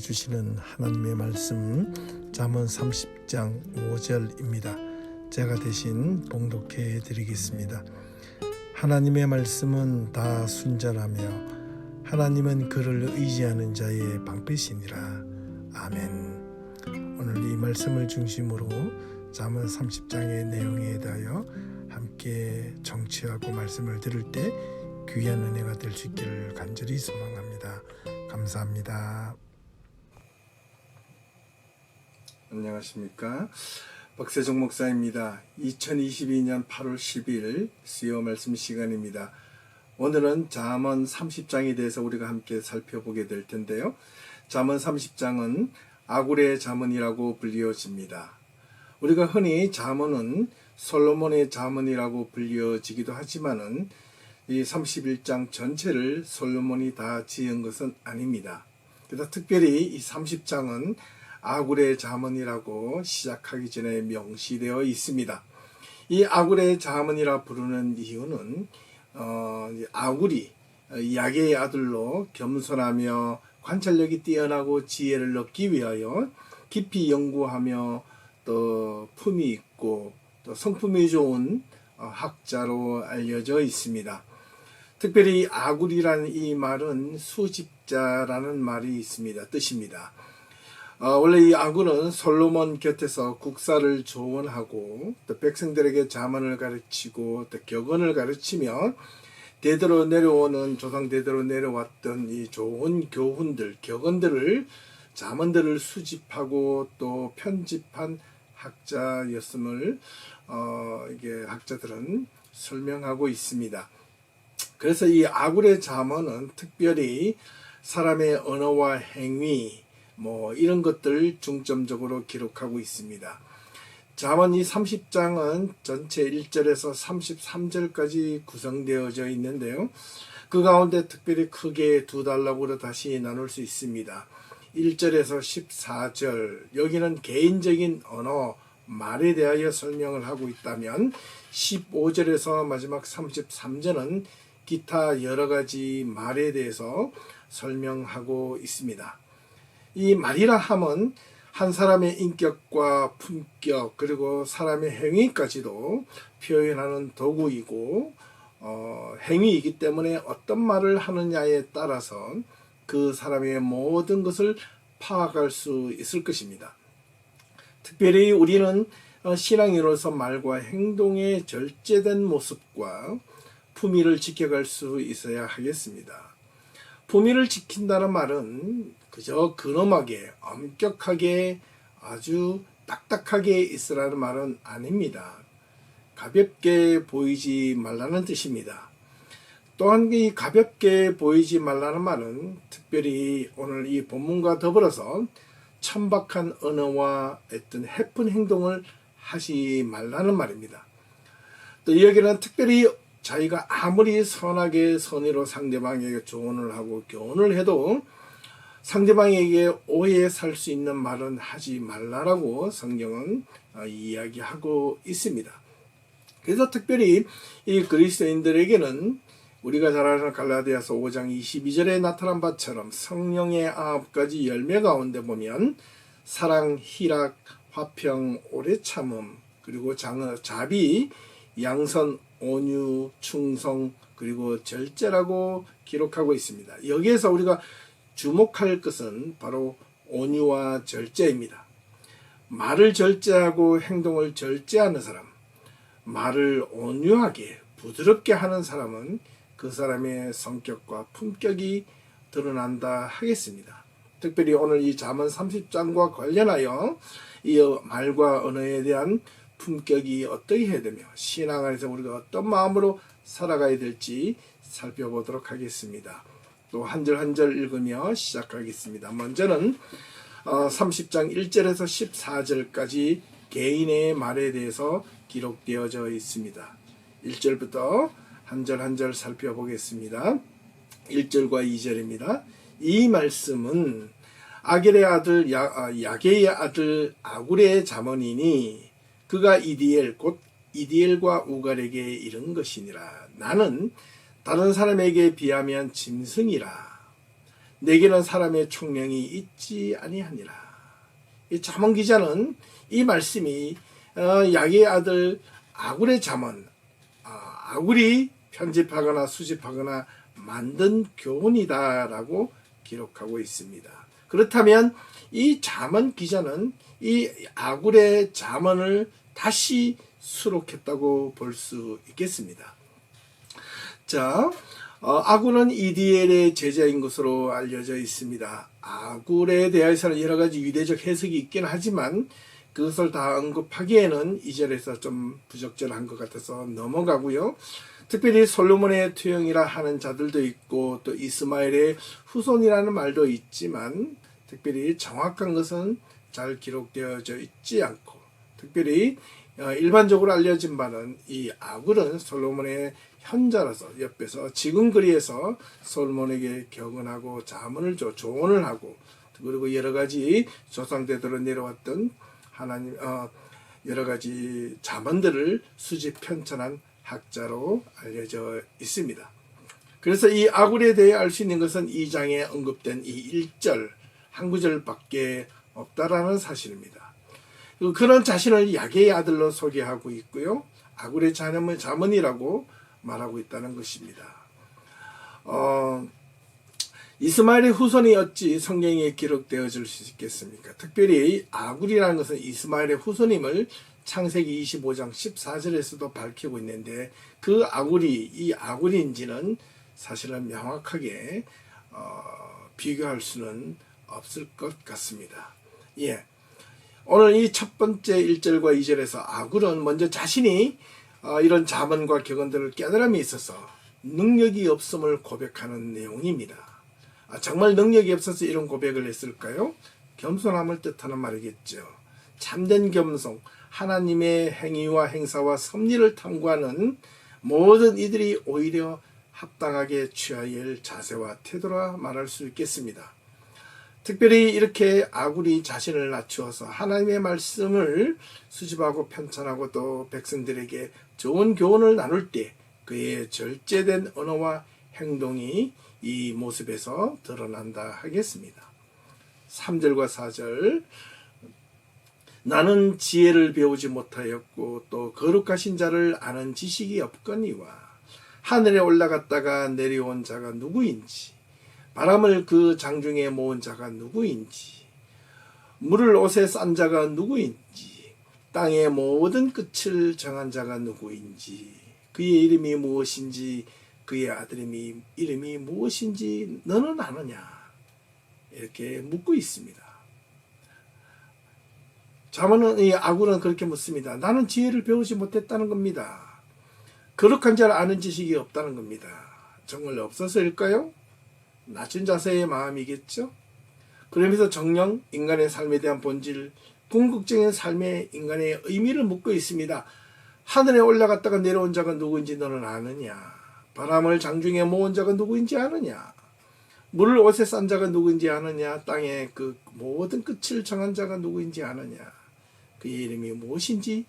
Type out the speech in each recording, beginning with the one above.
주시는 하나님의 말씀 잠언 30장 5절입니다. 제가 대신 봉독해 드리겠습니다. 하나님의 말씀은 다 순전하며 하나님은 그를 의지하는 자의 방패시니라. 아멘. 오늘 이 말씀을 중심으로 잠언 30장의 내용에 대하여 함께 정치하고 말씀을 들을 때 귀한 은혜가 될 수 있기를 간절히 소망합니다. 감사합니다. 안녕하십니까? 박세종 목사입니다. 2022년 8월 10일 수요 말씀 시간입니다. 오늘은 잠언 30장에 대해서 우리가 함께 살펴보게 될 텐데요. 잠언 30장은 아굴의 잠언이라고 불리워집니다. 우리가 흔히 잠언은 솔로몬의 잠언이라고 불리워지기도 하지만은 이 31장 전체를 솔로몬이 다 지은 것은 아닙니다. 그래서 특별히 이 30장은 아굴의 잠언이라고 시작하기 전에 명시되어 있습니다. 이 아굴의 잠언이라 부르는 이유는 아굴이 야게의 아들로 겸손하며 관찰력이 뛰어나고 지혜를 얻기 위하여 깊이 연구하며 또 품이 있고 또 성품이 좋은 학자로 알려져 있습니다. 특별히 아굴이라는 이 말은 수집자라는 말이 있습니다. 뜻입니다. 원래 이 아굴은 솔로몬 곁에서 국사를 조언하고 또 백성들에게 잠언을 가르치고 또 격언을 가르치며 대대로 내려오는 조상 대대로 내려왔던 이 좋은 교훈들, 격언들을 잠언들을 수집하고 또 편집한 학자였음을 이게 학자들은 설명하고 있습니다. 그래서 이 아굴의 잠언은 특별히 사람의 언어와 행위 이런 것들을 중점적으로 기록하고 있습니다. 잠언 이 30장은 전체 1절에서 33절까지 구성되어져 있는데요. 그 가운데 특별히 크게 두 단락으로 다시 나눌 수 있습니다. 1절에서 14절 여기는 개인적인 언어, 말에 대하여 설명을 하고 있다면 15절에서 마지막 33절은 기타 여러 가지 말에 대해서 설명하고 있습니다. 이 말이라 함은 한 사람의 인격과 품격 그리고 사람의 행위까지도 표현하는 도구이고 행위이기 때문에 어떤 말을 하느냐에 따라서 그 사람의 모든 것을 파악할 수 있을 것입니다. 특별히 우리는 신앙인으로서 말과 행동의 절제된 모습과 품위를 지켜갈 수 있어야 하겠습니다. 품위를 지킨다는 말은 그저 근엄하게, 엄격하게, 아주 딱딱하게 있으라는 말은 아닙니다. 가볍게 보이지 말라는 뜻입니다. 또한 이 가볍게 보이지 말라는 말은 특별히 오늘 이 본문과 더불어서 천박한 언어와 어떤 해픈 행동을 하지 말라는 말입니다. 또 여기는 특별히 자기가 아무리 선하게 선의로 상대방에게 조언을 하고 교훈을 해도 상대방에게 오해에 살 수 있는 말은 하지 말라라고 성경은 이야기하고 있습니다. 그래서 특별히 이 그리스도인들에게는 우리가 잘 아는 갈라디아서 5장 22절에 나타난 바처럼 성령의 9가지 열매 가운데 보면 사랑, 희락, 화평, 오래 참음, 그리고 자비, 양선, 온유, 충성, 그리고 절제라고 기록하고 있습니다. 여기에서 우리가 주목할 것은 바로 온유와 절제입니다. 말을 절제하고 행동을 절제하는 사람, 말을 온유하게 부드럽게 하는 사람은 그 사람의 성격과 품격이 드러난다 하겠습니다. 특별히 오늘 이 잠언 30장과 관련하여 이 말과 언어에 대한 품격이 어떻게 해야 되며 신앙 안에서 우리가 어떤 마음으로 살아가야 될지 살펴보도록 하겠습니다. 또 한 절 한 절 읽으며 시작하겠습니다. 먼저는 30장 1절에서 14절까지 개인의 말에 대해서 기록되어져 있습니다. 1절부터 한 절 한 절 살펴보겠습니다. 1절과 2절입니다. 이 말씀은 아겔의 아들 야게의 아들 아굴의 잠언이니 그가 이디엘 곧 이디엘과 우갈에게 이른 것이니라. 나는 다른 사람에게 비하면 짐승이라. 내게는 사람의 총명이 있지 아니하니라. 이 잠언 기자는 이 말씀이 야게의 아들 아굴의 잠언, 아굴이 편집하거나 수집하거나 만든 교훈이다라고 기록하고 있습니다. 그렇다면 이 잠언 기자는 이 아굴의 잠언을 다시 수록했다고 볼 수 있겠습니다. 자, 아굴은 이디엘의 제자인 것으로 알려져 있습니다. 아굴에 대해서는 여러 가지 유대적 해석이 있긴 하지만 그것을 다 언급하기에는 이 절에서 좀 부적절한 것 같아서 넘어가고요. 특별히 솔로몬의 투영이라 하는 자들도 있고 또 이스마엘의 후손이라는 말도 있지만 특별히 정확한 것은 잘 기록되어져 있지 않고 특별히 일반적으로 알려진 바는 이 아굴은 솔로몬의 현자라서 옆에서 지근거리에서 솔로몬에게 격언하고 자문을 조언을 하고 그리고 여러 가지 조상대대로 내려왔던 하나님 여러 가지 자문들을 수집 편찬한 학자로 알려져 있습니다. 그래서 이 아굴에 대해 알 수 있는 것은 2장에 언급된 이 1절 한 구절밖에 없다라는 사실입니다. 그런 자신을 야게의 아들로 소개하고 있고요. 아굴의 자문이라고 말하고 있다는 것입니다. 이스마엘의 후손이 어찌 성경에 기록되어질 수 있겠습니까? 특별히 아굴이라는 것은 이스마엘의 후손임을 창세기 25장 14절에서도 밝히고 있는데 그 아굴이 이 아굴인지는 사실은 명확하게 비교할 수는 없을 것 같습니다. 예. 오늘 이 첫 번째 1절과 2절에서 아굴은 먼저 자신이 이런 자문과 격언들을 깨달음이 있어서 능력이 없음을 고백하는 내용입니다. 정말 능력이 없어서 이런 고백을 했을까요? 겸손함을 뜻하는 말이겠죠. 참된 겸손, 하나님의 행위와 행사와 섭리를 탐구하는 모든 이들이 오히려 합당하게 취해야 할 자세와 태도라 말할 수 있겠습니다. 특별히 이렇게 아굴이 자신을 낮추어서 하나님의 말씀을 수집하고 편찬하고 또 백성들에게 좋은 교훈을 나눌 때 그의 절제된 언어와 행동이 이 모습에서 드러난다 하겠습니다. 3절과 4절 나는 지혜를 배우지 못하였고 또 거룩하신 자를 아는 지식이 없거니와 하늘에 올라갔다가 내려온 자가 누구인지 바람을 그 장중에 모은 자가 누구인지 물을 옷에 싼 자가 누구인지 땅의 모든 끝을 정한 자가 누구인지 그의 이름이 무엇인지 그의 아들 이름이 무엇인지 너는 아느냐 이렇게 묻고 있습니다. 잠언은 이 아굴은 그렇게 묻습니다. 나는 지혜를 배우지 못했다는 겁니다. 거룩한 자를 아는 지식이 없다는 겁니다. 정말 없어서일까요? 낮은 자세의 마음이겠죠. 그러면서 정령 인간의 삶에 대한 본질 궁극적인 삶의 인간의 의미를 묻고 있습니다. 하늘에 올라갔다가 내려온 자가 누구인지 너는 아느냐? 바람을 장중에 모은 자가 누구인지 아느냐? 물을 옷에 싼 자가 누구인지 아느냐? 땅의 그 모든 끝을 정한 자가 누구인지 아느냐? 그의 이름이 무엇인지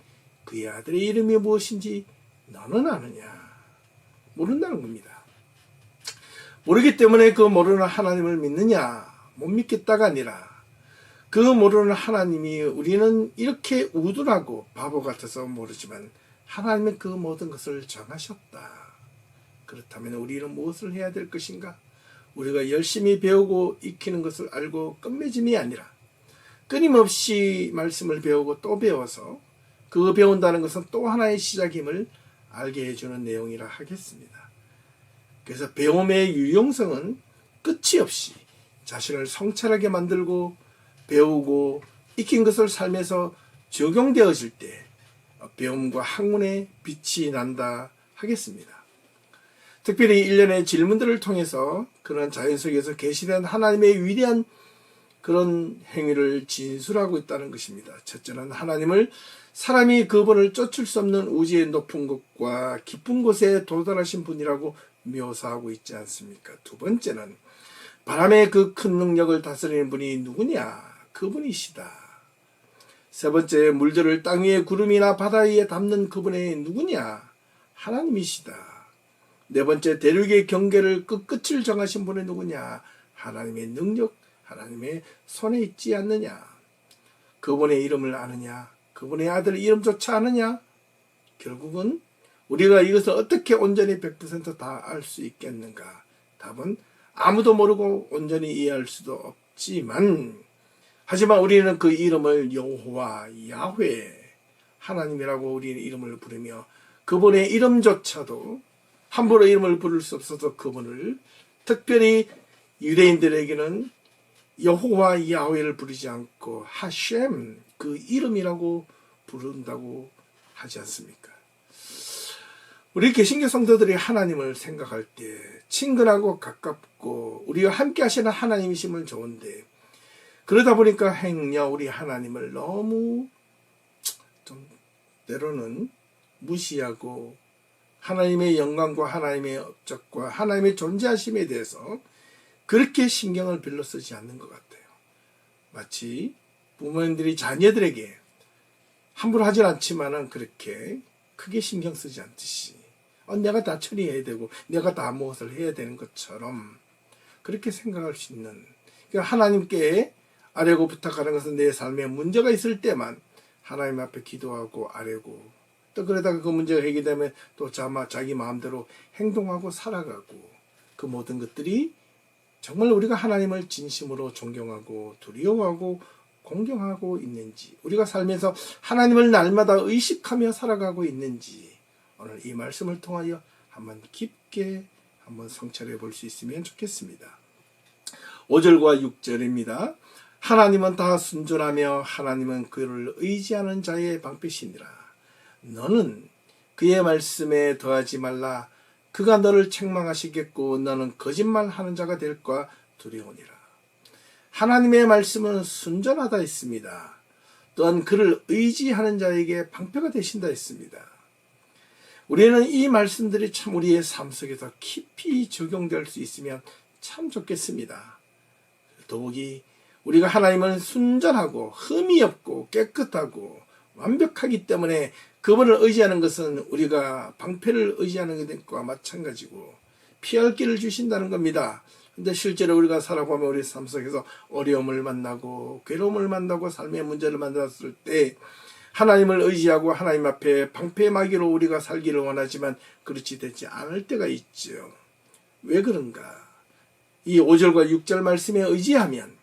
그의 아들의 이름이 무엇인지 너는 아느냐? 모른다는 겁니다. 모르기 때문에 그 모르는 하나님을 믿느냐? 못 믿겠다가 아니라 그 모르는 하나님이 우리는 이렇게 우둔하고 바보 같아서 모르지만 하나님은 그 모든 것을 정하셨다. 그렇다면 우리는 무엇을 해야 될 것인가? 우리가 열심히 배우고 익히는 것을 알고 끝맺음이 아니라 끊임없이 말씀을 배우고 또 배워서 그 배운다는 것은 또 하나의 시작임을 알게 해주는 내용이라 하겠습니다. 그래서 배움의 유용성은 끝이 없이 자신을 성찰하게 만들고 배우고 익힌 것을 삶에서 적용되어질 때 배움과 학문의 빛이 난다 하겠습니다. 특별히 일련의 질문들을 통해서 그런 자연 속에서 계시된 하나님의 위대한 그런 행위를 진술하고 있다는 것입니다. 첫째는 하나님을 사람이 그분을 쫓을 수 없는 우주의 높은 곳과 깊은 곳에 도달하신 분이라고 묘사하고 있지 않습니까? 두 번째는 바람의 그 큰 능력을 다스리는 분이 누구냐? 그분이시다. 세 번째, 물들을 땅 위에 구름이나 바다 위에 담는 그분이 누구냐? 하나님이시다. 네 번째, 대륙의 경계를 그 끝을 정하신 분이 누구냐? 하나님의 능력, 하나님의 손에 있지 않느냐? 그분의 이름을 아느냐? 그분의 아들 이름조차 아느냐? 결국은 우리가 이것을 어떻게 온전히 100% 다 알 수 있겠는가? 답은 아무도 모르고 온전히 이해할 수도 없지만, 하지만 우리는 그 이름을 여호와, 야훼, 하나님이라고 우리의 이름을 부르며 그분의 이름조차도 함부로 이름을 부를 수 없어서 그분을 특별히 유대인들에게는 여호와 야훼를 부르지 않고 하셴, 그 이름이라고 부른다고 하지 않습니까? 우리 개신교 성도들이 하나님을 생각할 때 친근하고 가깝고 우리와 함께 하시는 하나님이시면 좋은데, 그러다 보니까 행여 우리 하나님을 너무 좀 때로는 무시하고 하나님의 영광과 하나님의 업적과 하나님의 존재하심에 대해서 그렇게 신경을 별로 쓰지 않는 것 같아요. 마치 부모님들이 자녀들에게 함부로 하진 않지만은 그렇게 크게 신경 쓰지 않듯이 내가 다 처리해야 되고 내가 다 무엇을 해야 되는 것처럼 그렇게 생각할 수 있는, 그러니까 하나님께 아뢰고 부탁하는 것은 내 삶에 문제가 있을 때만 하나님 앞에 기도하고 아뢰고, 또 그러다가 그 문제가 해결되면 또 자기 마음대로 행동하고 살아가고, 그 모든 것들이 정말 우리가 하나님을 진심으로 존경하고 두려워하고 공경하고 있는지, 우리가 살면서 하나님을 날마다 의식하며 살아가고 있는지, 오늘 이 말씀을 통하여 한번 깊게 한번 성찰해 볼 수 있으면 좋겠습니다. 5절과 6절입니다. 하나님은 다 순전하며 하나님은 그를 의지하는 자의 방패시니라. 너는 그의 말씀에 더하지 말라. 그가 너를 책망하시겠고 너는 거짓말하는 자가 될까 두려우니라. 하나님의 말씀은 순전하다 했습니다. 또한 그를 의지하는 자에게 방패가 되신다 했습니다. 우리는 이 말씀들이 참 우리의 삶 속에서 깊이 적용될 수 있으면 참 좋겠습니다. 더욱이 우리가 하나님은 순전하고 흠이 없고 깨끗하고 완벽하기 때문에 그분을 의지하는 것은 우리가 방패를 의지하는 것과 마찬가지고 피할 길을 주신다는 겁니다. 근데 실제로 우리가 살아보면 우리 삶 속에서 어려움을 만나고 괴로움을 만나고 삶의 문제를 만났을 때 하나님을 의지하고 하나님 앞에 방패막이로 우리가 살기를 원하지만 그렇지 되지 않을 때가 있죠. 왜 그런가? 이 5절과 6절 말씀에 의지하면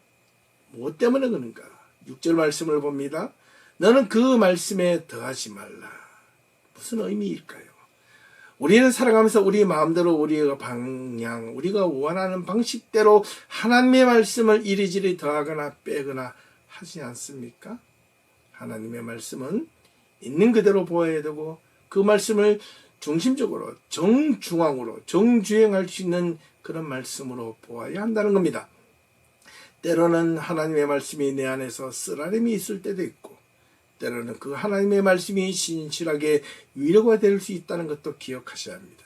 무엇 때문에 그런가? 6절 말씀을 봅니다. 너는 그 말씀에 더하지 말라. 무슨 의미일까요? 우리는 살아가면서 우리 마음대로 우리의 방향, 우리가 원하는 방식대로 하나님의 말씀을 이리저리 더하거나 빼거나 하지 않습니까? 하나님의 말씀은 있는 그대로 보아야 되고 그 말씀을 중심적으로 정중앙으로 정주행할 수 있는 그런 말씀으로 보아야 한다는 겁니다. 때로는 하나님의 말씀이 내 안에서 쓰라림이 있을 때도 있고 때로는 그 하나님의 말씀이 신실하게 위로가 될 수 있다는 것도 기억하셔야 합니다.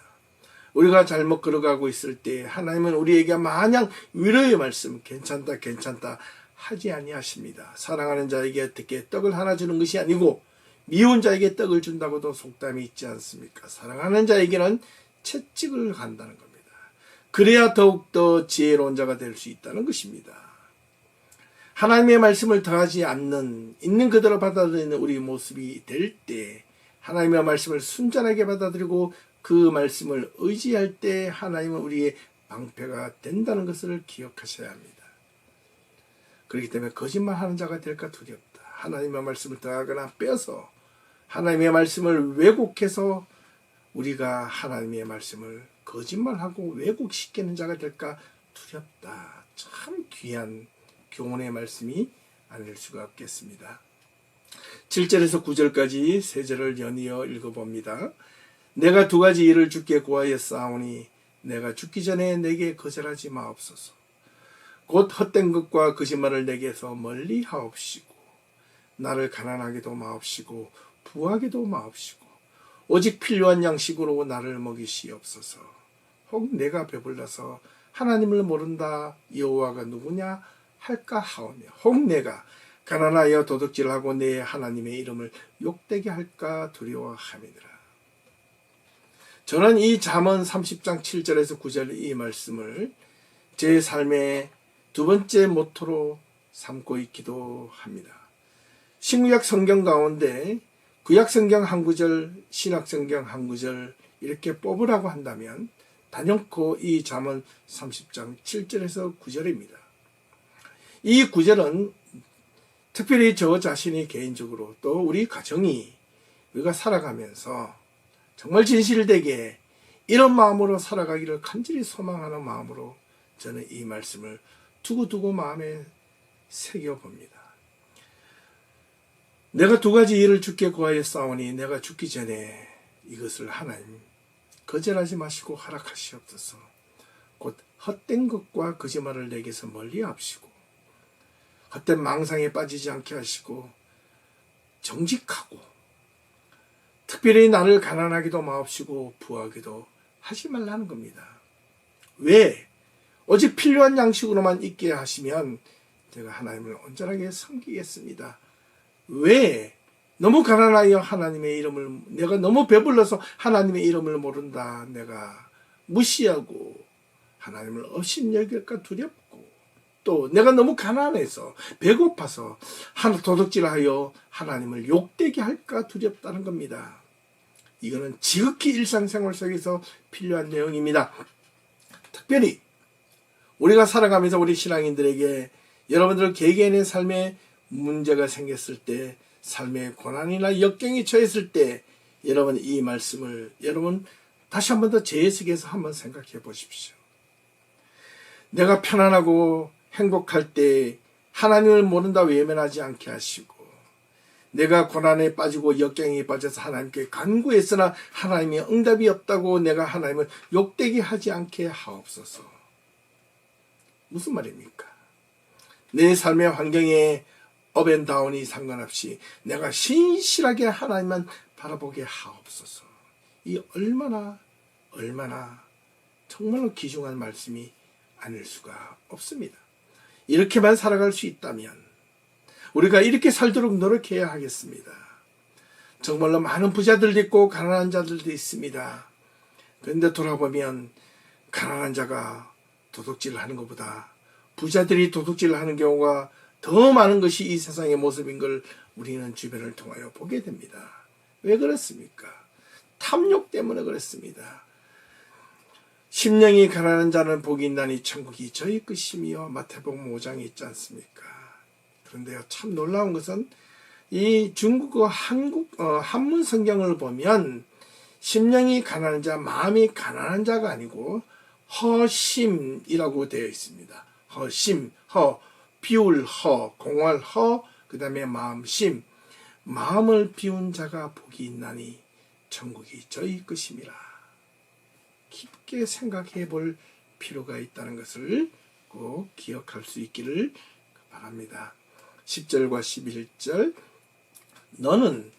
우리가 잘못 걸어가고 있을 때 하나님은 우리에게 마냥 위로의 말씀 괜찮다 하지 아니하십니다. 사랑하는 자에게 어떻게 떡을 하나 주는 것이 아니고 미운 자에게 떡을 준다고도 속담이 있지 않습니까? 사랑하는 자에게는 채찍을 간다는 겁니다. 그래야 더욱더 지혜로운 자가 될 수 있다는 것입니다. 하나님의 말씀을 더하지 않는 있는 그대로 받아들이는 우리 모습이 될 때 하나님의 말씀을 순전하게 받아들이고 그 말씀을 의지할 때 하나님은 우리의 방패가 된다는 것을 기억하셔야 합니다. 그렇기 때문에 거짓말하는 자가 될까 두렵다. 하나님의 말씀을 더하거나 빼서 하나님의 말씀을 왜곡해서 우리가 하나님의 말씀을 거짓말하고 왜곡시키는 자가 될까 두렵다. 참 귀한 교훈의 말씀이 아닐 수가 없겠습니다. 7절에서 9절까지 세 절을 연이어 읽어봅니다. 내가 두 가지 일을 주께 구하였사오니 내가 죽기 전에 내게 거절하지 마옵소서. 곧 헛된 것과 거짓말을 내게서 멀리 하옵시고 나를 가난하게도 마옵시고 부하게도 마옵시고 오직 필요한 양식으로 나를 먹이시옵소서. 혹 내가 배불러서 하나님을 모른다 여호와가 누구냐 할까 하오며 혹 내가 가난하여 도둑질하고 내 하나님의 이름을 욕되게 할까 두려워함이니라. 저는 이 잠언 30장 7절에서 9절 이 말씀을 제 삶의 두 번째 모토로 삼고 있기도 합니다. 신구약 성경 가운데 구약 성경 한 구절, 신약 성경 한 구절 이렇게 뽑으라고 한다면 단연코 이 잠언 30장 7절에서 9절입니다. 이 구절은 특별히 저 자신이 개인적으로 또 우리 가정이 우리가 살아가면서 정말 진실되게 이런 마음으로 살아가기를 간절히 소망하는 마음으로 저는 이 말씀을 두고두고 마음에 새겨봅니다. 내가 두 가지 일을 주께 구하였사오니 내가 죽기 전에 이것을 하나님 거절하지 마시고 허락하시옵소서. 곧 헛된 것과 거짓말을 내게서 멀리 하시고 헛된 망상에 빠지지 않게 하시고 정직하고 특별히 나를 가난하기도 마옵시고 부하기도 하지 말라는 겁니다. 왜? 오직 필요한 양식으로만 있게 하시면 제가 하나님을 온전하게 섬기겠습니다. 왜? 너무 가난하여 하나님의 이름을, 내가 너무 배불러서 하나님의 이름을 모른다. 내가 무시하고 하나님을 업신여길까 두렵고 또 내가 너무 가난해서 배고파서 도둑질하여 하나님을 욕되게 할까 두렵다는 겁니다. 이거는 지극히 일상생활 속에서 필요한 내용입니다. 특별히 우리가 살아가면서 우리 신앙인들에게 여러분들 개개인의 삶에 문제가 생겼을 때 삶의 고난이나 역경이 처했을 때 여러분 이 말씀을 여러분 다시 한 번 더 재해석해서 한번 생각해 보십시오. 내가 편안하고 행복할 때 하나님을 모른다 외면하지 않게 하시고 내가 고난에 빠지고 역경에 빠져서 하나님께 간구했으나 하나님의 응답이 없다고 내가 하나님을 욕되게 하지 않게 하옵소서. 무슨 말입니까? 내 삶의 환경에 업앤다운이 상관없이 내가 신실하게 하나님만 바라보게 하옵소서. 이 얼마나 정말로 귀중한 말씀이 아닐 수가 없습니다. 이렇게만 살아갈 수 있다면 우리가 이렇게 살도록 노력해야 하겠습니다. 정말로 많은 부자들도 있고 가난한 자들도 있습니다. 그런데 돌아보면 가난한 자가 도둑질을 하는 것보다 부자들이 도둑질을 하는 경우가 더 많은 것이 이 세상의 모습인 걸 우리는 주변을 통하여 보게 됩니다. 왜 그렇습니까? 탐욕 때문에 그렇습니다. 심령이 가난한 자는 복이 있나니 천국이 저희 것이며 마태복음 5장에 있지 않습니까? 그런데요, 참 놀라운 것은 이 중국어 한문 성경을 보면 심령이 가난한 자, 마음이 가난한 자가 아니고 허심이라고 되어 있습니다. 허심, 비울 공할 그 다음에 마음심, 마음을 비운 자가 복이 있나니 천국이 저희 것임이라. 깊게 생각해 볼 필요가 있다는 것을 꼭 기억할 수 있기를 바랍니다. 10절과 11절 너는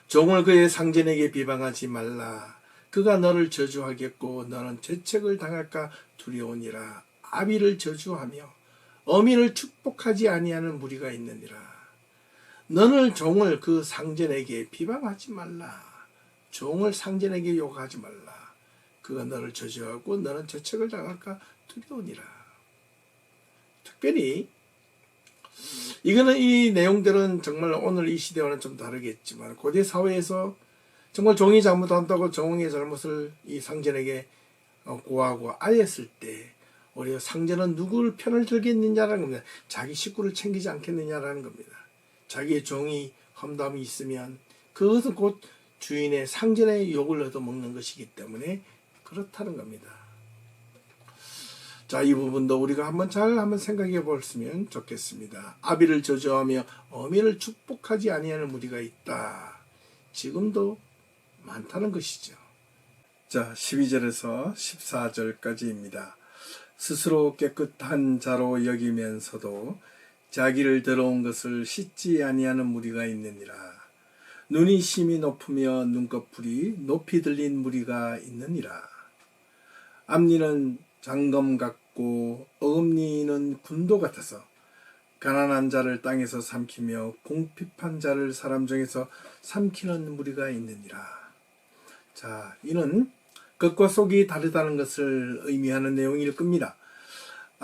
종을 그의 상전에게 비방하지 말라. 그가 너를 저주하겠고 너는 죄책을 당할까 두려우니라. 아비를 저주하며 어미를 축복하지 아니하는 무리가 있느니라. 너는 종을 그 상전에게 비방하지 말라. 종을 상전에게 욕하지 말라. 그가 너를 저주하고 너는 죄책을 당할까 두려우니라. 특별히 이거는 이 내용들은 정말 오늘 이 시대와는 좀 다르겠지만 고대 사회에서 정말 종이 잘못한다고 종의 잘못을 이 상전에게 고하고 아였을 때 우리 상전은 누구를 편을 들겠느냐라는 겁니다. 자기 식구를 챙기지 않겠느냐라는 겁니다. 자기의 종이 험담이 있으면 그것은 곧 주인의 상전의 욕을 얻어먹는 것이기 때문에 그렇다는 겁니다. 자, 이 부분도 우리가 한번 생각해 보았으면 좋겠습니다. 아비를 저주하며 어미를 축복하지 아니하는 무리가 있다. 지금도 많다는 것이죠. 자, 12절에서 14절까지입니다. 스스로 깨끗한 자로 여기면서도 자기를 더러운 것을 씻지 아니하는 무리가 있느니라. 눈이 심히 높으며 눈꺼풀이 높이 들린 무리가 있느니라. 앞니는 장검 같고 어금니는 군도 같아서 가난한 자를 땅에서 삼키며 궁핍한 자를 사람 중에서 삼키는 무리가 있느니라. 자, 이는 겉과 속이 다르다는 것을 의미하는 내용일 겁니다.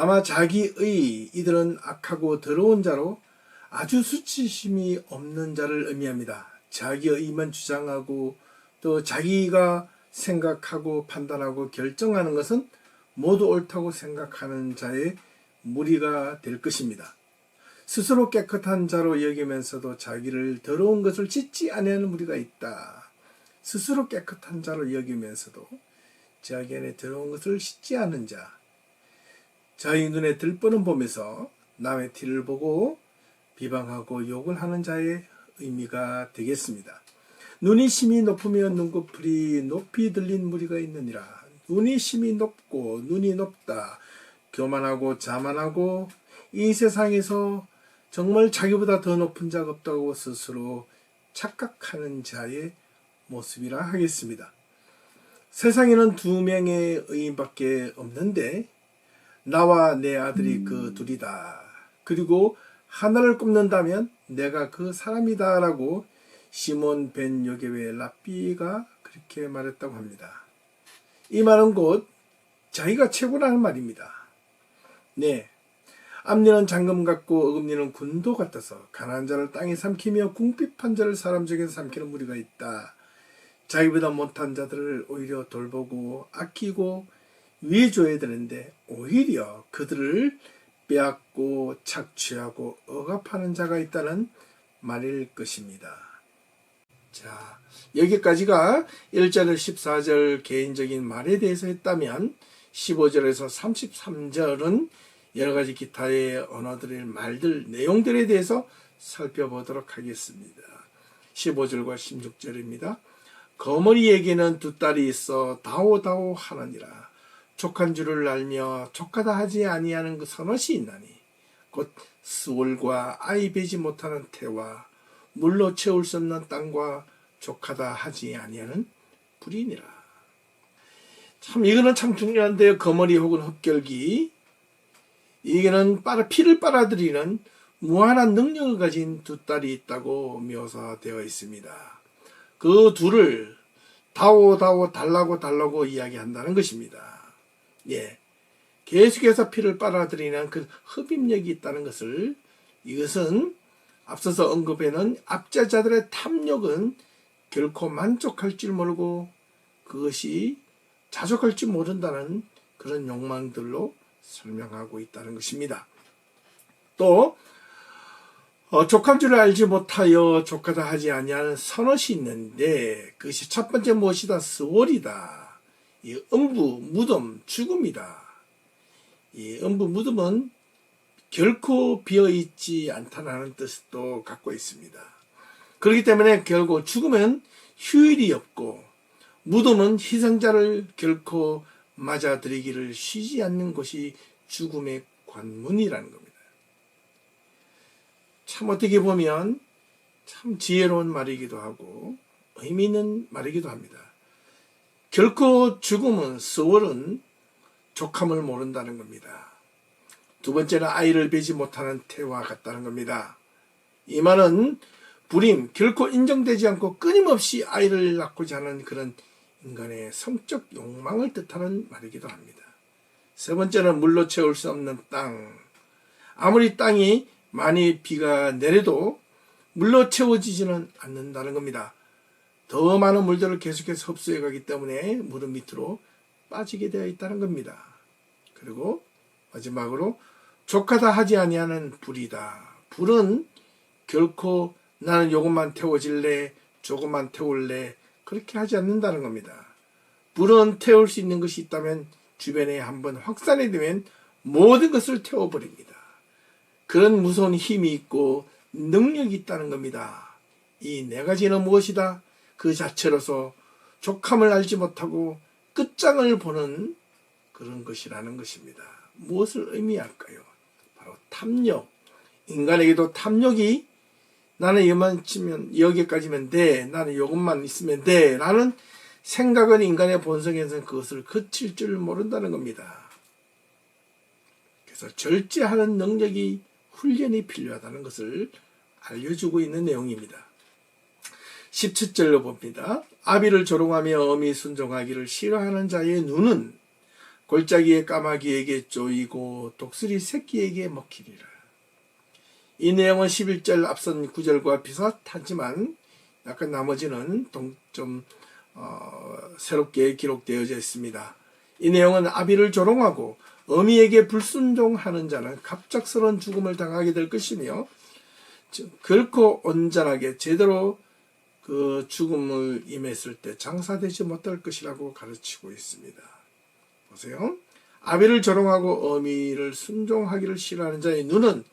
아마 자기의 이들은 악하고 더러운 자로 아주 수치심이 없는 자를 의미합니다. 자기의 의만 주장하고 또 자기가 생각하고 판단하고 결정하는 것은 모두 옳다고 생각하는 자의 무리가 될 것입니다. 스스로 깨끗한 자로 여기면서도 자기를 더러운 것을 짓지 아니하는 무리가 있다. 스스로 깨끗한 자로 여기면서도 자기 안에 더러운 것을 짓지 않는 자. 자기 눈에 들보는 보면서 남의 티를 보고 비방하고 욕을 하는 자의 의미가 되겠습니다. 눈이 심히 높으면 눈꺼풀이 높이 들린 무리가 있느니라. 눈이 심히 높고 눈이 높다. 교만하고 자만하고 이 세상에서 정말 자기보다 더 높은 자가 없다고 스스로 착각하는 자의 모습이라 하겠습니다. 세상에는 2명의 의인밖에 없는데 나와 내 아들이 그 둘이다. 그리고 하나를 꼽는다면 내가 그 사람이다 라고 시몬 벤 요게베 랍비가 그렇게 말했다고 합니다. 이 말은 곧 자기가 최고라는 말입니다. 네, 앞니는 장금 같고 어금니는 군도 같아서 가난한 자를 땅에 삼키며 궁핍한 자를 사람 중에서 삼키는 무리가 있다. 자기보다 못한 자들을 오히려 돌보고 아끼고 위해줘야 되는데 오히려 그들을 빼앗고 착취하고 억압하는 자가 있다는 말일 것입니다. 자, 여기까지가 1절 14절 개인적인 말에 대해서 했다면 15절에서 33절은 여러가지 기타의 언어들의 말들, 내용들에 대해서 살펴보도록 하겠습니다. 15절과 16절입니다. 거머리에게는 2딸이 있어 다오다오 하느니라. 족한 줄을 알며 족하다 하지 아니하는 그 선엇이 있나니 곧 스올과 아이 베지 못하는 태와 물로 채울 수 없는 땅과 족하다 하지 아니하는 불이니라. 참 이거는 참 중요한데요. 거머리 혹은 흡결기, 이게는 피를 빨아들이는 무한한 능력을 가진 2딸이 있다고 묘사되어 있습니다. 그 둘을 다오 달라고 이야기한다는 것입니다. 예, 계속해서 피를 빨아들이는 그 흡입력이 있다는 것을, 이것은 앞서서 언급해놓은 압제자들의 탐욕은 결코 만족할 줄 모르고 그것이 자족할 줄 모른다는 그런 욕망들로 설명하고 있다는 것입니다. 또 족한 줄을 알지 못하여 족하다 하지 아니하는 선엇이 있는데 그것이 첫 번째 무엇이다? 스월이다. 이 음부, 무덤, 죽음이다. 이 음부, 무덤은 결코 비어있지 않다는 뜻도 갖고 있습니다. 그렇기 때문에 결국 죽음은 휴일이 없고 무덤은 희생자를 결코 맞아들이기를 쉬지 않는 것이 죽음의 관문이라는 겁니다. 참 어떻게 보면 참 지혜로운 말이기도 하고 의미 있는 말이기도 합니다. 결코 죽음은, 스월은 족함을 모른다는 겁니다. 두 번째는 아이를 베지 못하는 태와 같다는 겁니다. 이 말은 불임, 결코 인정되지 않고 끊임없이 아이를 낳고자 하는 그런 인간의 성적 욕망을 뜻하는 말이기도 합니다. 세 번째는 물로 채울 수 없는 땅. 아무리 땅이 많이 비가 내려도 물로 채워지지는 않는다는 겁니다. 더 많은 물들을 계속해서 흡수해 가기 때문에 무릎 밑으로 빠지게 되어 있다는 겁니다. 그리고 마지막으로 족하다 하지 아니하는 불이다. 불은 결코 나는 요것만 태워질래, 조금만 태울래, 그렇게 하지 않는다는 겁니다. 불은 태울 수 있는 것이 있다면 주변에 한번 확산이 되면 모든 것을 태워버립니다. 그런 무서운 힘이 있고 능력이 있다는 겁니다. 이 네 가지는 무엇이다? 그 자체로서 족함을 알지 못하고 끝장을 보는 그런 것이라는 것입니다. 무엇을 의미할까요? 바로 탐욕. 인간에게도 탐욕이 나는 여기까지면 돼, 나는 이것만 있으면 돼 라는 생각은 인간의 본성에서는 그것을 그칠 줄 모른다는 겁니다. 그래서 절제하는 능력이, 훈련이 필요하다는 것을 알려주고 있는 내용입니다. 17절로 봅니다. 아비를 조롱하며 어미 순종하기를 싫어하는 자의 눈은 골짜기의 까마귀에게 쪼이고 독수리 새끼에게 먹히리라. 이 내용은 11절 앞선 9절과 비슷하지만 약간 나머지는 좀 새롭게 기록되어져 있습니다. 이 내용은 아비를 조롱하고 어미에게 불순종하는 자는 갑작스러운 죽음을 당하게 될 것이며 결코 온전하게 제대로 그 죽음을 임했을 때 장사되지 못할 것이라고 가르치고 있습니다. 보세요. 아비를 조롱하고 어미를 순종하기를 싫어하는 자의 눈은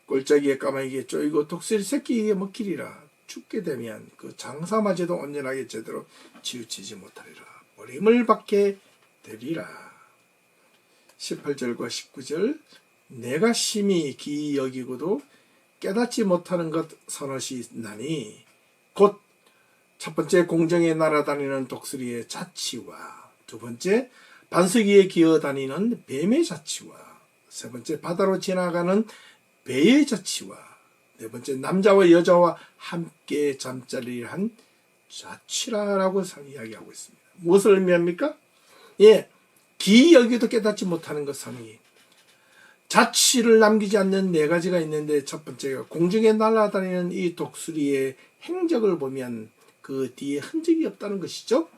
골짜기에 까마귀에 쪼이고 독수리 새끼에게 먹히리라. 죽게 되면 그 장사마저도 온전하게 제대로 치우치지 못하리라. 버림을 받게 되리라. 18절과 19절 내가 심히 기이 여기고도 깨닫지 못하는 것 서너시 나니 곧 첫 번째 공정에 날아다니는 독수리의 자치와 두 번째 반석 위에 기어다니는 뱀의 자치와 세 번째 바다로 지나가는 배의 자치와 네 번째 남자와 여자와 함께 잠자리를 한 자치라라고 이야기하고 있습니다. 무엇을 의미합니까? 예, 기이 여기도 깨닫지 못하는 것 선이 자치를 남기지 않는 네 가지가 있는데 첫 번째가 공중에 날아다니는 이 독수리의 행적을 보면 그 뒤에 흔적이 없다는 것이죠.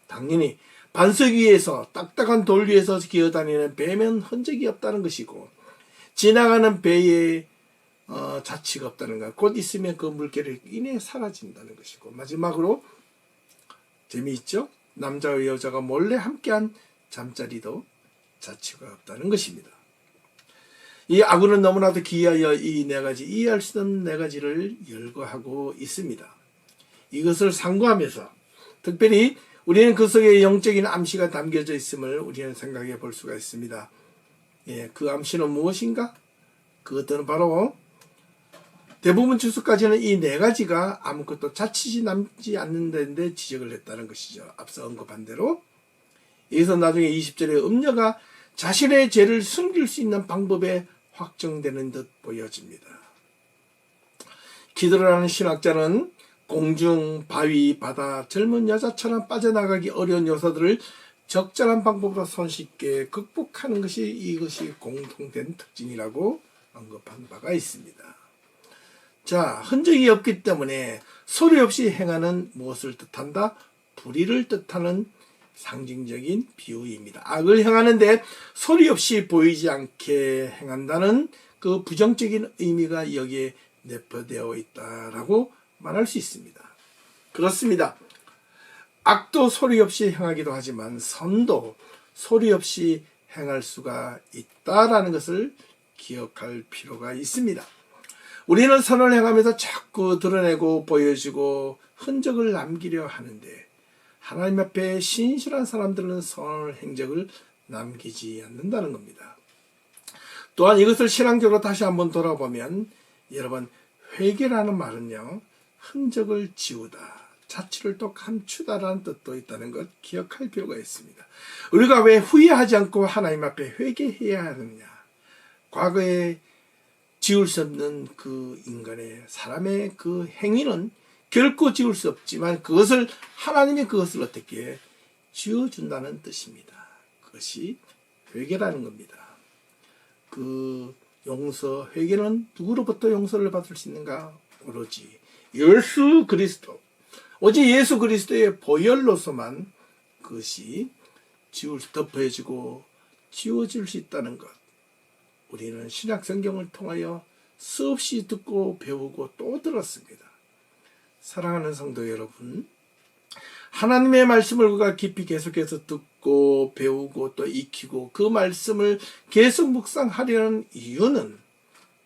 당연히 반석 위에서 딱딱한 돌 위에서 기어다니는 뱀은 흔적이 없다는 것이고 지나가는 배에 자치가 없다는 것, 곧 있으면 그 물결이 인해 사라진다는 것이고 마지막으로 재미있죠? 남자와 여자가 몰래 함께한 잠자리도 자치가 없다는 것입니다. 이 아구는 너무나도 기이하여 이 네 가지 이해할 수 없는 네 가지를 열거하고 있습니다. 이것을 상고하면서 특별히 우리는 그 속에 영적인 암시가 담겨져 있음을 우리는 생각해 볼 수가 있습니다. 예, 그 암시는 무엇인가? 그것들은 바로 대부분 주석까지는 이 네 가지가 아무것도 자칫이 남지 않는 데인데 지적을 했다는 것이죠. 앞서 언급한 대로. 여기서 나중에 20절에 음녀가 자신의 죄를 숨길 수 있는 방법에 확정되는 듯 보여집니다. 기도를 하는 신학자는 공중, 바위, 바다, 젊은 여자처럼 빠져나가기 어려운 요소들을 적절한 방법으로 손쉽게 극복하는 것이 이것이 공통된 특징이라고 언급한 바가 있습니다. 자, 흔적이 없기 때문에 소리 없이 행하는 무엇을 뜻한다? 불의를 뜻하는 상징적인 비유입니다. 악을 행하는데 소리 없이 보이지 않게 행한다는 그 부정적인 의미가 여기에 내포되어 있다라고 말할 수 있습니다. 그렇습니다. 악도 소리 없이 행하기도 하지만 선도 소리 없이 행할 수가 있다라는 것을 기억할 필요가 있습니다. 우리는 선을 행하면서 자꾸 드러내고 보여주고 흔적을 남기려 하는데 하나님 앞에 신실한 사람들은 선을 행적을 남기지 않는다는 겁니다. 또한 이것을 신앙적으로 다시 한번 돌아보면 여러분 회개라는 말은요 흔적을 지우다, 자취를 또 감추다라는 뜻도 있다는 것 기억할 필요가 있습니다. 우리가 왜 후회하지 않고 하나님 앞에 회개해야 하느냐? 과거에 지울 수 없는 그 인간의 사람의 그 행위는 결코 지울 수 없지만 그것을 하나님이 그것을 어떻게 지워준다는 뜻입니다. 그것이 회개라는 겁니다. 그 용서, 회개는 누구로부터 용서를 받을 수 있는가? 오로지 예수 그리스도, 오직 예수 그리스도의 보혈로서만 그것이 덮어지고 지워질 수 있다는 것. 우리는 신약 성경을 통하여 수없이 듣고 배우고 또 들었습니다. 사랑하는 성도 여러분, 하나님의 말씀을 우리가 깊이 계속해서 듣고 배우고 또 익히고 그 말씀을 계속 묵상하려는 이유는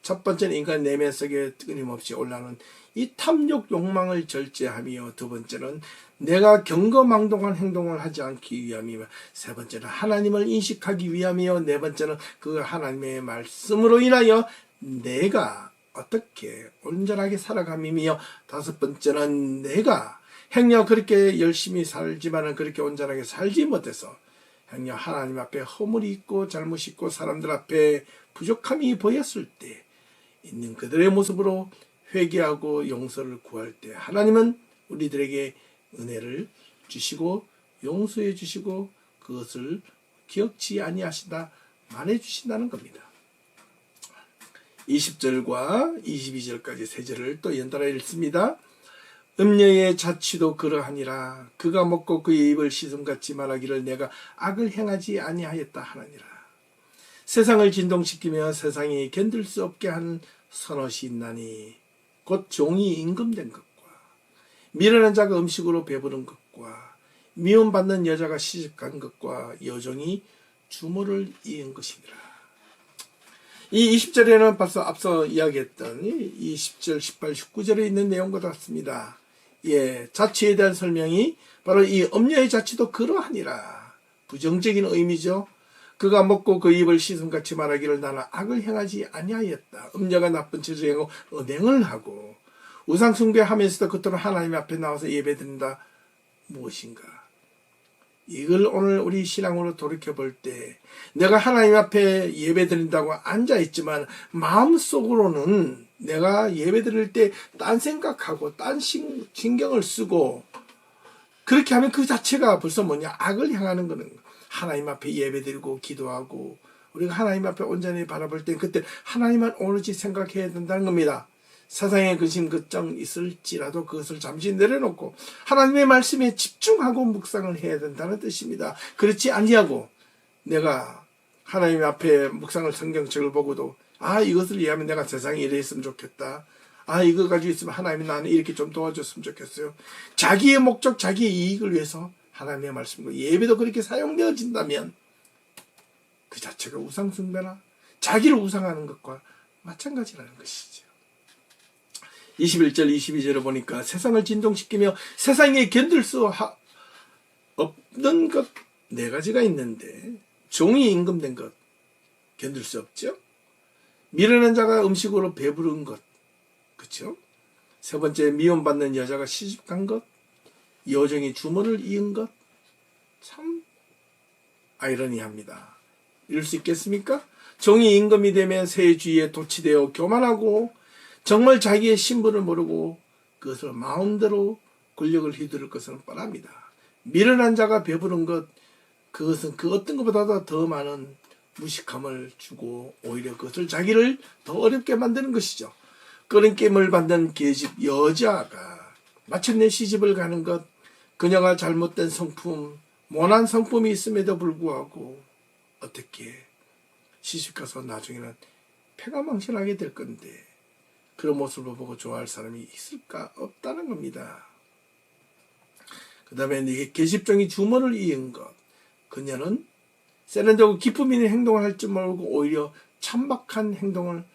첫 번째는 인간 내면 속에 끊임없이 올라오는 이 탐욕 욕망을 절제하며 두 번째는 내가 경거망동한 행동을 하지 않기 위함이며 세 번째는 하나님을 인식하기 위함이며 네 번째는 그 하나님의 말씀으로 인하여 내가 어떻게 온전하게 살아감이며 다섯 번째는 내가 행여 그렇게 열심히 살지만은 그렇게 온전하게 살지 못해서 행여 하나님 앞에 허물이 있고 잘못이 있고 사람들 앞에 부족함이 보였을 때 있는 그들의 모습으로 회개하고 용서를 구할 때 하나님은 우리들에게 은혜를 주시고 용서해 주시고 그것을 기억지 아니하신다 말해주신다는 겁니다. 20절과 22절까지 세 절을 또 연달아 읽습니다. 음녀의 자취도 그러하니라. 그가 먹고 그의 입을 씻음같이 말하기를 내가 악을 행하지 아니하였다 하느니라. 세상을 진동시키며 세상이 견딜 수 없게 한 선엇이 있나니 곧 종이 임금된 것과 미련한 자가 음식으로 배부른 것과 미움받는 여자가 시집간 것과 여종이 주모를 이은 것이니라. 이 20절에는 벌써 앞서 이야기했던 이 10절, 18, 19절에 있는 내용과 같습니다. 예, 자취에 대한 설명이 바로 이 음녀의 자취도 그러하니라. 부정적인 의미죠. 그가 먹고 그 입을 씻음같이 말하기를 나는 악을 행하지 아니하였다. 음녀가 나쁜 짓을 행하고 은행을 하고 우상 숭배하면서도 그토록 하나님 앞에 나와서 예배드린다. 무엇인가? 이걸 오늘 우리 신앙으로 돌이켜볼 때 내가 하나님 앞에 예배드린다고 앉아있지만 마음속으로는 내가 예배드릴 때 딴 생각하고 딴 신경을 쓰고 그렇게 하면 그 자체가 벌써 뭐냐? 악을 향하는 거는 하나님 앞에 예배드리고 기도하고 우리가 하나님 앞에 온전히 바라볼 때 그때 하나님만 오로지 생각해야 된다는 겁니다. 세상에 근심 걱정 있을지라도 그것을 잠시 내려놓고 하나님의 말씀에 집중하고 묵상을 해야 된다는 뜻입니다. 그렇지 아니하고 내가 하나님 앞에 묵상을 성경책을 보고도 이것을 이해하면 내가 세상에 이래 있으면 좋겠다. 이거 가지고 있으면 하나님이 나는 이렇게 좀 도와줬으면 좋겠어요. 자기의 목적, 자기의 이익을 위해서 하나님의 말씀과 예배도 그렇게 사용되어진다면 그 자체가 우상숭배나 자기를 우상하는 것과 마찬가지라는 것이죠. 21절, 22절을 보니까 세상을 진동시키며 세상에 견딜 수 없는 것 네 가지가 있는데 종이 임금된 것 견딜 수 없죠. 미련한 자가 음식으로 배부른 것, 그렇죠? 세 번째, 미움받는 여자가 시집간 것, 여종이 주문을 이은 것, 참 아이러니합니다. 이럴 수 있겠습니까? 종이 임금이 되면 새 주위에 도취되어 교만하고 정말 자기의 신분을 모르고 그것을 마음대로 권력을 휘두를 것은 뻔합니다. 미련한 자가 배부른 것, 그것은 그 어떤 것보다도 더 많은 무식함을 주고 오히려 그것을 자기를 더 어렵게 만드는 것이죠. 끊임김을 받는 계집 여자가 마침내 시집을 가는 것, 그녀가 잘못된 성품, 모난 성품이 있음에도 불구하고 어떻게 시집가서 나중에는 패가망신하게 될 건데 그런 모습을 보고 좋아할 사람이 있을까? 없다는 겁니다. 그 다음에 이게 계집종이 주문을 이은 것, 그녀는 세련되고 기품 있는 행동을 할 줄 모르고 오히려 천박한 행동을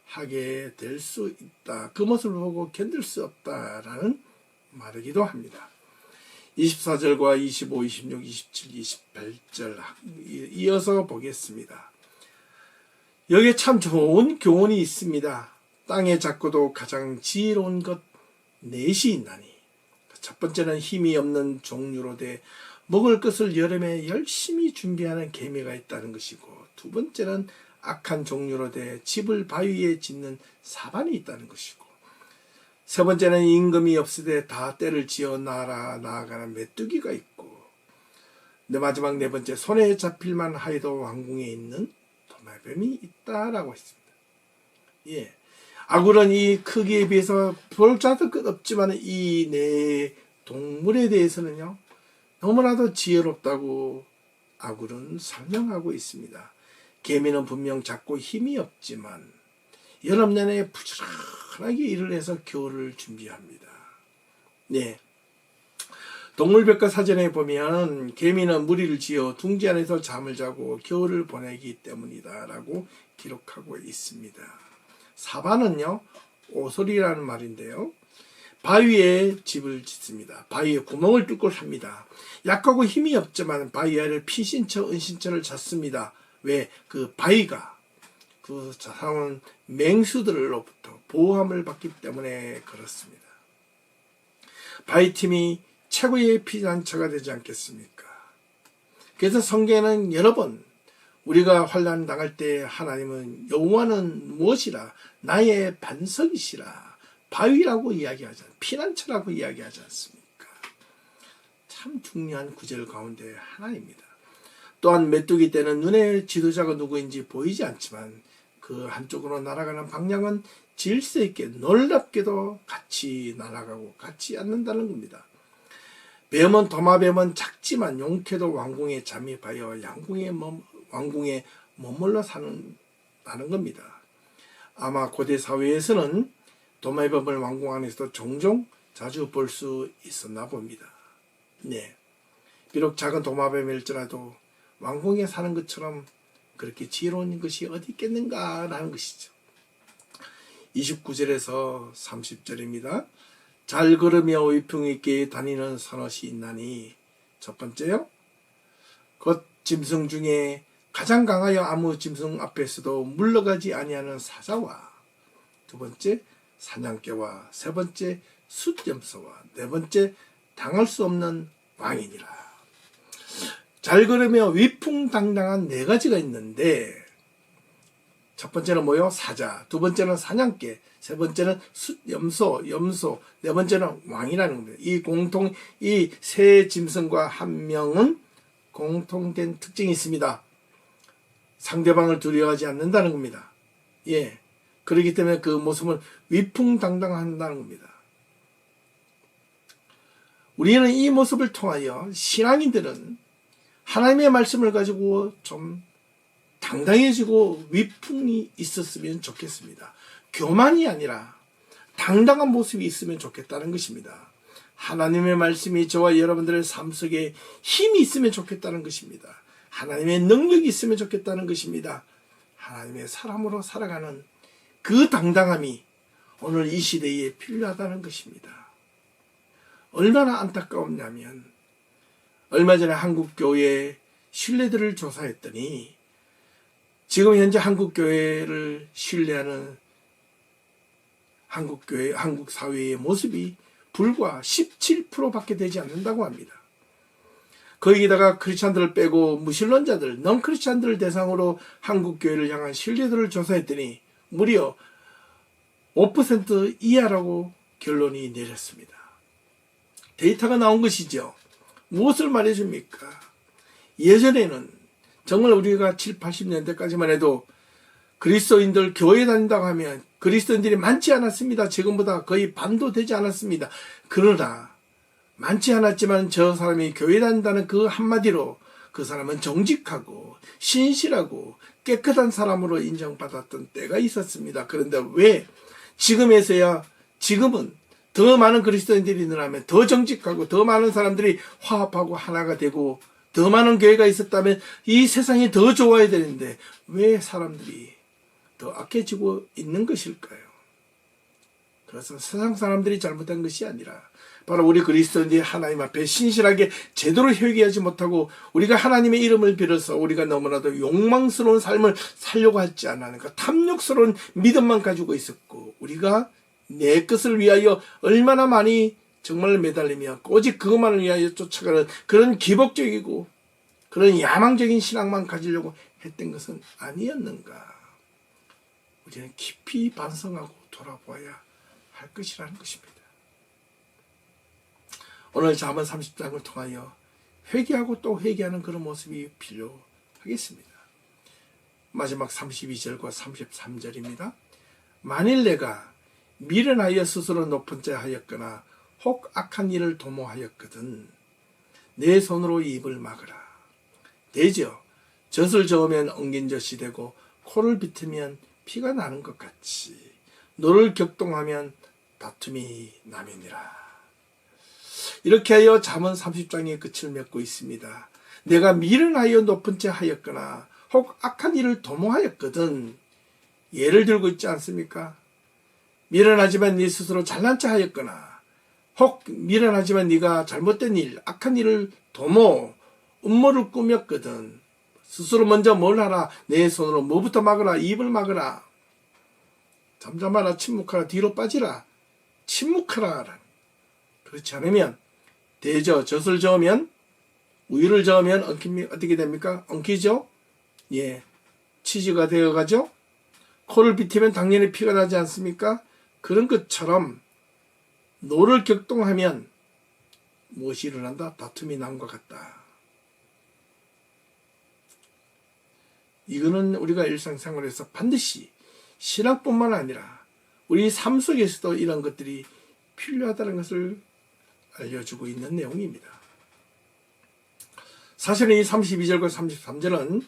하게 될 수 있다. 그 모습을 보고 견딜 수 없다라는 말이기도 합니다. 24절과 25, 26, 27, 28절 이어서 보겠습니다. 여기에 참 좋은 교훈이 있습니다. 땅의 작고도 가장 지혜로운 것 넷이 있나니 첫 번째는 힘이 없는 종류로 돼 먹을 것을 여름에 열심히 준비하는 개미가 있다는 것이고, 두 번째는 악한 종류로 돼 집을 바위에 짓는 사반이 있다는 것이고, 세 번째는 임금이 없으되 다 때를 지어 나아가는 메뚜기가 있고, 마지막 네 번째, 손에 잡힐만 하여도 왕궁에 있는 도마뱀이 있다라고 했습니다. 예, 아굴은 이 크기에 비해서 볼 자도 끝 없지만 이 네 동물에 대해서는요 너무나도 지혜롭다고 아굴은 설명하고 있습니다. 개미는 분명 작고 힘이 없지만 여름 내내 부지런하게 일을 해서 겨울을 준비합니다. 네, 동물백과 사전에 보면 개미는 무리를 지어 둥지 안에서 잠을 자고 겨울을 보내기 때문이다 라고 기록하고 있습니다. 사반은요 오솔이라는 말인데요, 바위에 집을 짓습니다. 바위에 구멍을 뚫고 삽니다. 약하고 힘이 없지만 바위 아래를 피신처 은신처를 찾습니다. 왜? 그 바위가 그 자상한 맹수들로부터 보호함을 받기 때문에 그렇습니다. 바위팀이 최고의 피난처가 되지 않겠습니까? 그래서 성경에는 여러 번 우리가 환난 당할 때 하나님은 여호와는 무엇이라? 나의 반석이시라. 바위라고 이야기하지 않습니까? 피난처라고 이야기하지 않습니까? 참 중요한 구절 가운데 하나입니다. 또한 메뚜기 떼는 눈에 지도자가 누구인지 보이지 않지만 그 한쪽으로 날아가는 방향은 질서 있게 놀랍게도 같이 날아가고 같이 앉는다는 겁니다. 뱀은 도마뱀은 작지만 용케도 왕궁에 잠입하여 왕궁에 머물러 사는 겁니다. 아마 고대 사회에서는 도마뱀을 왕궁 안에서도 종종 자주 볼 수 있었나 봅니다. 네, 비록 작은 도마뱀일지라도 왕궁에 사는 것처럼 그렇게 지혜로운 것이 어디 있겠는가라는 것이죠. 29절에서 30절입니다. 잘 걸으며 위풍 있게 다니는 선옷이 있나니, 첫 번째요, 곧 짐승 중에 가장 강하여 아무 짐승 앞에서도 물러가지 아니하는 사자와, 두 번째 사냥개와, 세 번째 숫염소와, 네 번째 당할 수 없는 왕이니라. 잘 걸으며 위풍당당한 네 가지가 있는데, 첫 번째는 뭐요? 사자, 두 번째는 사냥개, 세 번째는 염소, 네 번째는 왕이라는 겁니다. 이 세 짐승과 한 명은 공통된 특징이 있습니다. 상대방을 두려워하지 않는다는 겁니다. 예. 그렇기 때문에 그 모습은 위풍당당한다는 겁니다. 우리는 이 모습을 통하여 신앙인들은 하나님의 말씀을 가지고 좀 당당해지고 위풍이 있었으면 좋겠습니다. 교만이 아니라 당당한 모습이 있으면 좋겠다는 것입니다. 하나님의 말씀이 저와 여러분들의 삶 속에 힘이 있으면 좋겠다는 것입니다. 하나님의 능력이 있으면 좋겠다는 것입니다. 하나님의 사람으로 살아가는 그 당당함이 오늘 이 시대에 필요하다는 것입니다. 얼마나 안타까웠냐면, 얼마 전에 한국교회 신뢰들을 조사했더니 지금 현재 한국교회를 신뢰하는 한국 사회의 모습이 불과 17%밖에 되지 않는다고 합니다. 거기다가 크리스찬들을 빼고 무신론자들, 넌크리스찬들을 대상으로 한국교회를 향한 신뢰도를 조사했더니 무려 5% 이하라고 결론이 내렸습니다. 데이터가 나온 것이죠. 무엇을 말해줍니까? 예전에는 정말 우리가 7, 80년대까지만 해도 그리스도인들 교회 다닌다고 하면 그리스도인들이 많지 않았습니다. 지금보다 거의 반도 되지 않았습니다. 그러나 많지 않았지만 저 사람이 교회 다닌다는 그 한마디로 그 사람은 정직하고 신실하고 깨끗한 사람으로 인정받았던 때가 있었습니다. 그런데 왜 지금은 더 많은 그리스도인들이 늘어나면 더 정직하고 더 많은 사람들이 화합하고 하나가 되고 더 많은 교회가 있었다면 이 세상이 더 좋아야 되는데 왜 사람들이 더 악해지고 있는 것일까요? 그래서 세상 사람들이 잘못한 것이 아니라 바로 우리 그리스도인들이 하나님 앞에 신실하게 제대로 회개하지 못하고 우리가 하나님의 이름을 빌어서 우리가 너무나도 욕망스러운 삶을 살려고 하지 않았는가, 탐욕스러운 믿음만 가지고 있었고 우리가 내 것을 위하여 얼마나 많이 정말 매달리며 오직 그것만을 위하여 쫓아가는 그런 기복적이고 그런 야망적인 신앙만 가지려고 했던 것은 아니었는가. 우리는 깊이 반성하고 돌아보아야 할 것이라는 것입니다. 오늘 잠언 30장을 통하여 회개하고 또 회개하는 그런 모습이 필요하겠습니다. 마지막 32절과 33절입니다. 만일 내가 미련하여 스스로 높은 자 하였거나 혹 악한 일을 도모하였거든 내 손으로 입을 막으라. 대저 젖을 저으면 엉긴 젖이 되고 코를 비트면 피가 나는 것 같이 너를 격동하면 다툼이 남이니라. 이렇게 하여 잠언 30장의 끝을 맺고 있습니다. 내가 미련하여 높은 자 하였거나 혹 악한 일을 도모하였거든. 예를 들고 있지 않습니까? 미련하지만 네 스스로 잘난 자 하였거나 혹 미련하지만 네가 잘못된 일, 악한 일을 음모를 꾸몄거든. 스스로 먼저 뭘 하라. 내 손으로 뭐부터 막으라. 입을 막으라. 잠잠하라. 침묵하라. 뒤로 빠지라. 침묵하라. 그렇지 않으면 대저 젖을 저으면 우유를 저으면 어떻게 됩니까? 엉키죠? 예, 치즈가 되어가죠? 코를 비티면 당연히 피가 나지 않습니까? 그런 것처럼 노를 격동하면 무엇이 일어난다? 다툼이 남과 같다. 이거는 우리가 일상생활에서 반드시 신앙뿐만 아니라 우리 삶 속에서도 이런 것들이 필요하다는 것을 알려주고 있는 내용입니다. 사실은 이 32절과 33절은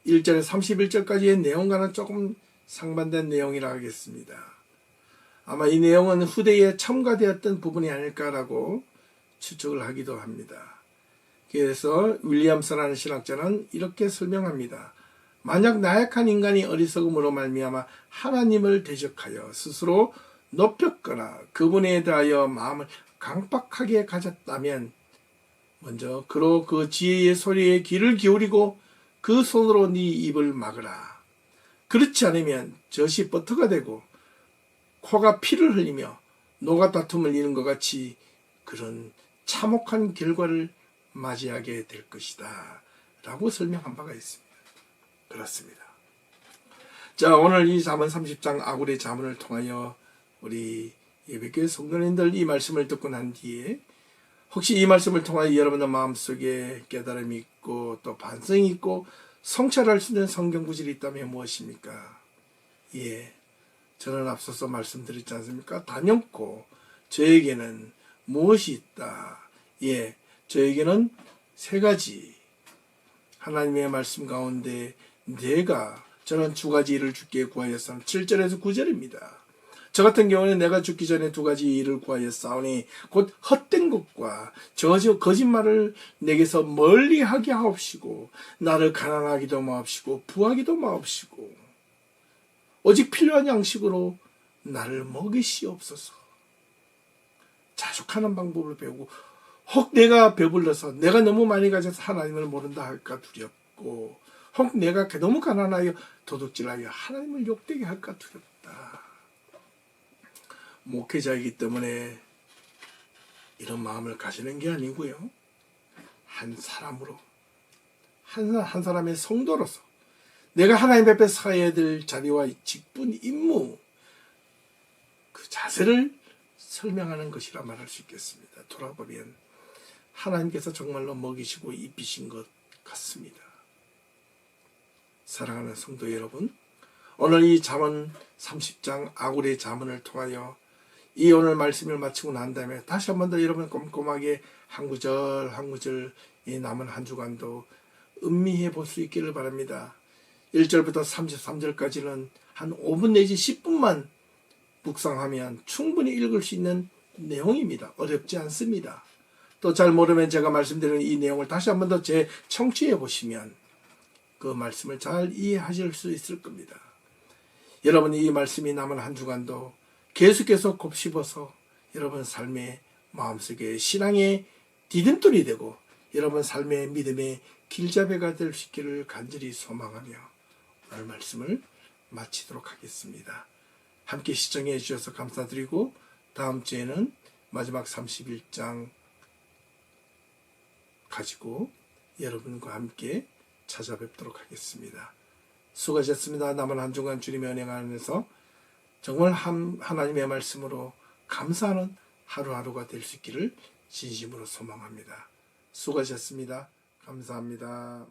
1절에 31절까지의 내용과는 조금 상반된 내용이라 하겠습니다. 아마 이 내용은 후대에 첨가되었던 부분이 아닐까라고 추측을 하기도 합니다. 그래서 윌리엄스라는 신학자는 이렇게 설명합니다. 만약 나약한 인간이 어리석음으로 말미암아 하나님을 대적하여 스스로 높였거나 그분에 대하여 마음을 강박하게 가졌다면 먼저 그로 그 지혜의 소리에 귀를 기울이고 그 손으로 네 입을 막으라. 그렇지 않으면 젖이 버터가 되고 코가 피를 흘리며 노가 다툼을 이룬 것 같이 그런 참혹한 결과를 맞이하게 될 것이다 라고 설명한 바가 있습니다. 그렇습니다. 자, 오늘 이 잠언 30장 아굴의 잠언을 통하여 우리 예배교회 성도님들 이 말씀을 듣고 난 뒤에 혹시 이 말씀을 통하여 여러분의 마음속에 깨달음이 있고 또 반성이 있고 성찰할 수 있는 성경 구절이 있다면 무엇입니까? 예, 저는 앞서서 말씀드렸지 않습니까? 단연코 저에게는 무엇이 있다. 예, 저에게는 세 가지 하나님의 말씀 가운데 저는 두 가지 일을 주께 구하였사오니 7절에서 9절입니다. 저 같은 경우는 내가 죽기 전에 두 가지 일을 구하였사오니 곧 헛된 것과 거짓말을 내게서 멀리하게 하옵시고 나를 가난하기도 마옵시고 부하기도 마옵시고 오직 필요한 양식으로 나를 먹이시옵소서. 자족하는 방법을 배우고 혹 내가 배불러서 내가 너무 많이 가져서 하나님을 모른다 할까 두렵고 혹 내가 너무 가난하여 도둑질하여 하나님을 욕되게 할까 두렵다. 목회자이기 때문에 이런 마음을 가지는 게 아니고요. 한 사람으로 한 사람의 성도로서 내가 하나님 앞에 서야 될 자리와 직분, 임무 그 자세를 설명하는 것이라 말할 수 있겠습니다. 돌아보면 하나님께서 정말로 먹이시고 입히신 것 같습니다. 사랑하는 성도 여러분, 오늘 이 잠언 30장 아굴의 잠언을 통하여 이 오늘 말씀을 마치고 난 다음에 다시 한 번 더 여러분 꼼꼼하게 한 구절 한 구절 이 남은 한 주간도 음미해 볼 수 있기를 바랍니다. 1절부터 33절까지는 한 5분 내지 10분만 묵상하면 충분히 읽을 수 있는 내용입니다. 어렵지 않습니다. 또 잘 모르면 제가 말씀드리는 이 내용을 다시 한 번 더 재청취해 보시면 그 말씀을 잘 이해하실 수 있을 겁니다. 여러분이 이 말씀이 남은 한 주간도 계속해서 곱씹어서 여러분 삶의 마음속에 신앙의 디딤돌이 되고 여러분 삶의 믿음의 길잡이가 될 수 있기를 간절히 소망하며 오늘 말씀을 마치도록 하겠습니다. 함께 시청해 주셔서 감사드리고 다음 주에는 마지막 31장 가지고 여러분과 함께 찾아뵙도록 하겠습니다. 수고하셨습니다. 남은 한 주간 주님의 은혜 안에서 정말 하나님의 말씀으로 감사하는 하루하루가 될 수 있기를 진심으로 소망합니다. 수고하셨습니다. 감사합니다.